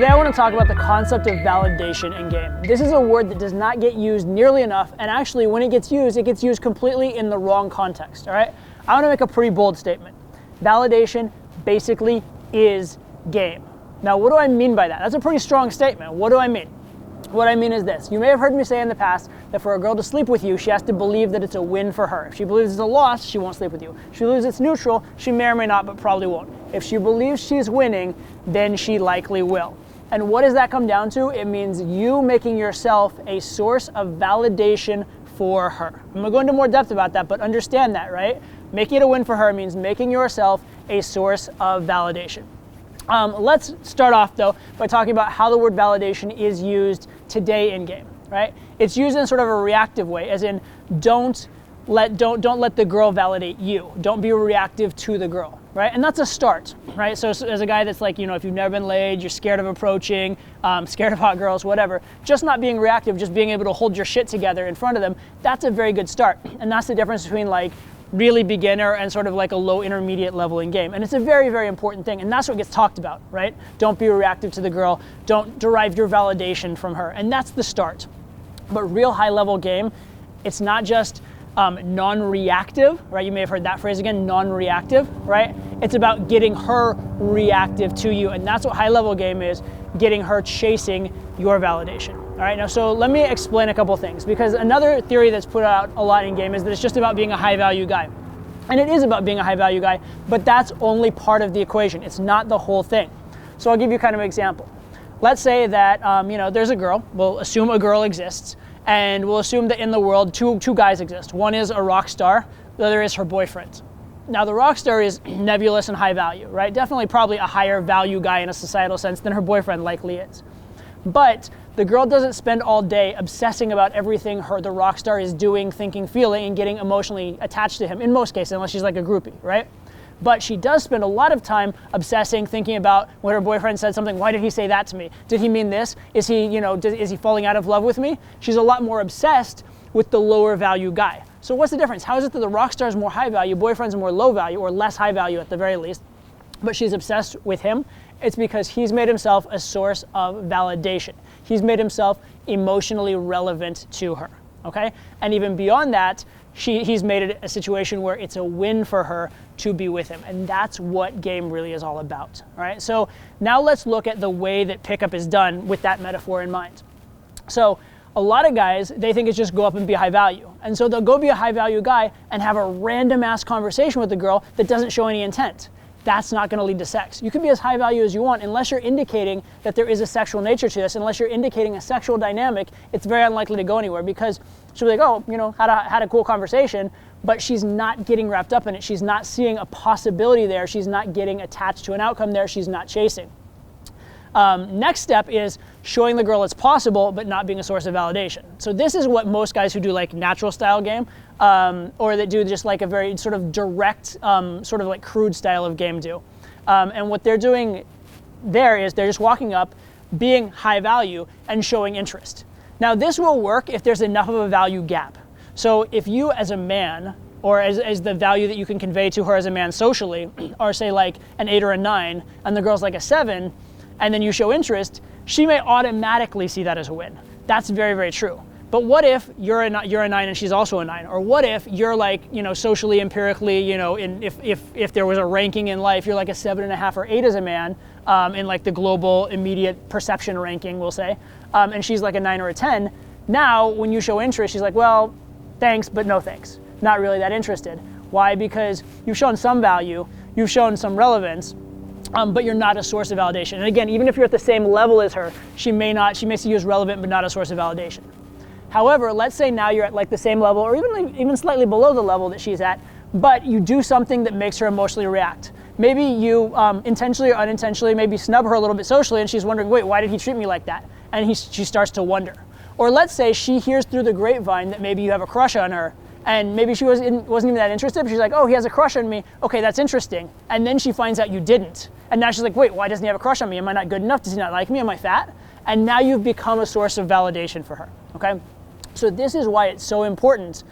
Today I want to talk about the concept of validation in game. This is a word that does not get used nearly enough, and actually when it gets used completely in the wrong context, all right? I want to make a pretty bold statement. Validation basically is game. Now, what do I mean by that? That's a pretty strong statement. What do I mean? What I mean is this. You may have heard me say in the past that for a girl to sleep with you, she has to believe that it's a win for her. If she believes it's a loss, she won't sleep with you. If she believes it's neutral, she may or may not, but probably won't. If she believes she's winning, then she likely will. And what does that come down to? It means you making yourself a source of validation for her. I'm gonna go into more depth about that, but understand that, right? Making it a win for her means making yourself a source of validation. Let's start off though by talking about how the word validation is used today in game, right? It's used in sort of a reactive way, as in don't let the girl validate you. Don't be reactive to the girl, right? And that's a start, right? So as a guy that's like, if you've never been laid, you're scared of approaching, scared of hot girls, whatever, just not being reactive, just being able to hold your shit together in front of them, that's a very good start. And that's the difference between like really beginner and sort of like a low intermediate level in game. And it's a very, very important thing. And that's what gets talked about, right? Don't be reactive to the girl. Don't derive your validation from her. And that's the start. But real high level game, it's not just non-reactive, right? You may have heard that phrase again, non-reactive, right? It's about getting her reactive to you. And that's what high level game is, getting her chasing your validation. All right, now so let me explain a couple things, because another theory that's put out a lot in game is that it's just about being a high value guy. And it is about being a high value guy, but that's only part of the equation. It's not the whole thing. So I'll give you kind of an example. Let's say that there's a girl, we'll assume a girl exists, and we'll assume that in the world two guys exist. One is a rock star, the other is her boyfriend. Now the rock star is nebulous and high value, right? Definitely probably a higher value guy in a societal sense than her boyfriend likely is. But the girl doesn't spend all day obsessing about everything the rock star is doing, thinking, feeling, and getting emotionally attached to him, in most cases, unless she's like a groupie, right? But she does spend a lot of time obsessing, thinking about when her boyfriend said something, why did he say that to me? Did he mean this? Is he, is he falling out of love with me? She's a lot more obsessed with the lower value guy. So what's the difference? How is it that the rock star is more high value, boyfriend's more low value, or less high value at the very least, but she's obsessed with him? It's because he's made himself a source of validation. He's made himself emotionally relevant to her, okay? And even beyond that, he's made it a situation where it's a win for her to be with him. And that's what game really is all about, all right? So now let's look at the way that pickup is done with that metaphor in mind. So a lot of guys, they think it's just go up and be high value. And so they'll go be a high value guy and have a random ass conversation with the girl that doesn't show any intent. That's not going to lead to sex. You can be as high value as you want, unless you're indicating that there is a sexual nature to this, unless you're indicating a sexual dynamic, it's very unlikely to go anywhere, because she'll be like, oh, had a cool conversation, but she's not getting wrapped up in it. She's not seeing a possibility there. She's not getting attached to an outcome there. She's not chasing. Next step is showing the girl it's possible, but not being a source of validation. So this is what most guys who do like natural style game, or that do just like a very sort of direct, sort of like crude style of game do. And what they're doing there is they're just walking up, being high value, and showing interest. Now this will work if there's enough of a value gap. So if you as a man, or as the value that you can convey to her as a man socially, are say like an 8 or a 9, and the girl's like a 7, and then you show interest, she may automatically see that as a win. That's very, very true. But what if you're a 9 and she's also a 9? Or what if you're like, socially, empirically, if there was a ranking in life, you're like a 7.5 or 8 as a man, in like the global immediate perception ranking, we'll say, and she's like a 9 or a 10. Now, when you show interest, she's like, well, thanks, but no thanks. Not really that interested. Why? Because you've shown some value, you've shown some relevance, but you're not a source of validation. And again, even if you're at the same level as her, she may see you as relevant, but not a source of validation. However, let's say now you're at like the same level, or even slightly below the level that she's at, but you do something that makes her emotionally react. Maybe you intentionally or unintentionally maybe snub her a little bit socially, and she's wondering, wait, why did he treat me like that? And she starts to wonder. Or let's say she hears through the grapevine that maybe you have a crush on her, and maybe she wasn't even that interested, but she's like, oh, he has a crush on me. Okay, that's interesting. And then she finds out you didn't. And now she's like, wait, why doesn't he have a crush on me? Am I not good enough? Does he not like me? Am I fat? And now you've become a source of validation for her, okay? So this is why it's so important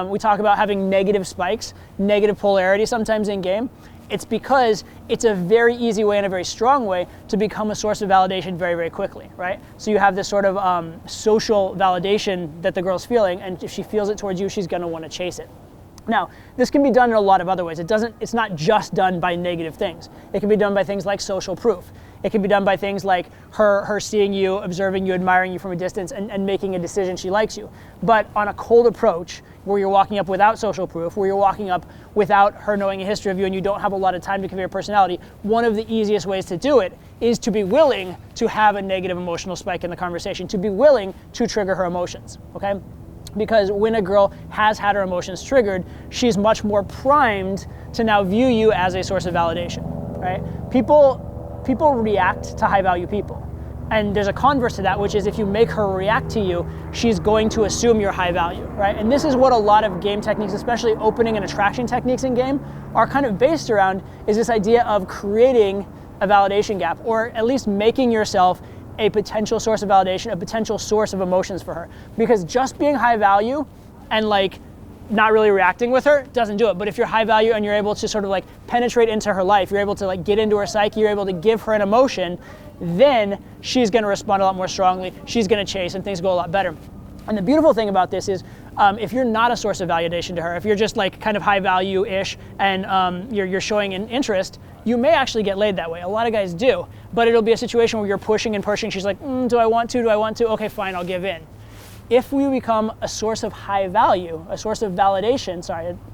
we talk about having negative spikes, negative polarity sometimes in game. It's because it's a very easy way and a very strong way to become a source of validation very, very quickly, right? So you have this sort of social validation that the girl's feeling, and if she feels it towards you, she's gonna wanna chase it. Now, this can be done in a lot of other ways. It's not just done by negative things. It can be done by things like social proof. It can be done by things like her seeing you, observing you, admiring you from a distance, and making a decision she likes you. But on a cold approach, where you're walking up without social proof, where you're walking up without her knowing a history of you and you don't have a lot of time to convey your personality, one of the easiest ways to do it is to be willing to have a negative emotional spike in the conversation, to be willing to trigger her emotions, okay? Because when a girl has had her emotions triggered, she's much more primed to now view you as a source of validation, right? People react to high value people. And there's a converse to that, which is if you make her react to you, she's going to assume you're high value, right? And this is what a lot of game techniques, especially opening and attraction techniques in game, are kind of based around, is this idea of creating a validation gap, or at least making yourself a potential source of validation, a potential source of emotions for her. Because just being high value and like not really reacting with her doesn't do it. But if you're high value and you're able to sort of like penetrate into her life, you're able to like get into her psyche, you're able to give her an emotion, then she's gonna respond a lot more strongly, she's gonna chase, and things go a lot better. And the beautiful thing about this is if you're not a source of validation to her, if you're just like kind of high value-ish and you're showing an interest, you may actually get laid that way. A lot of guys do, but it'll be a situation where you're pushing and pushing. She's like, do I want to? Okay, fine, I'll give in. If we become a source of high value, a source of validation,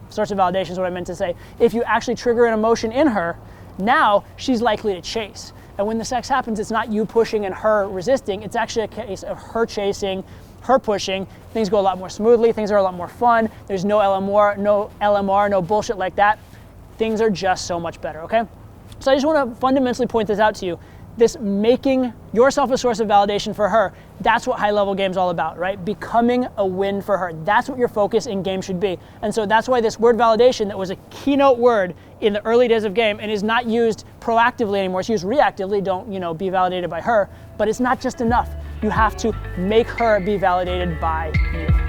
source of validation is what I meant to say. If you actually trigger an emotion in her, now she's likely to chase. And when the sex happens, it's not you pushing and her resisting. It's actually a case of her chasing, her pushing. Things go a lot more smoothly. Things are a lot more fun. There's no LMR, no bullshit like that. Things are just so much better, okay? So I just want to fundamentally point this out to you. This making yourself a source of validation for her, that's what high-level game's all about, right? Becoming a win for her. That's what your focus in game should be. And so that's why this word validation, that was a keynote word in the early days of game and is not used proactively anymore. It's used reactively. Don't, be validated by her. But it's not just enough. You have to make her be validated by you.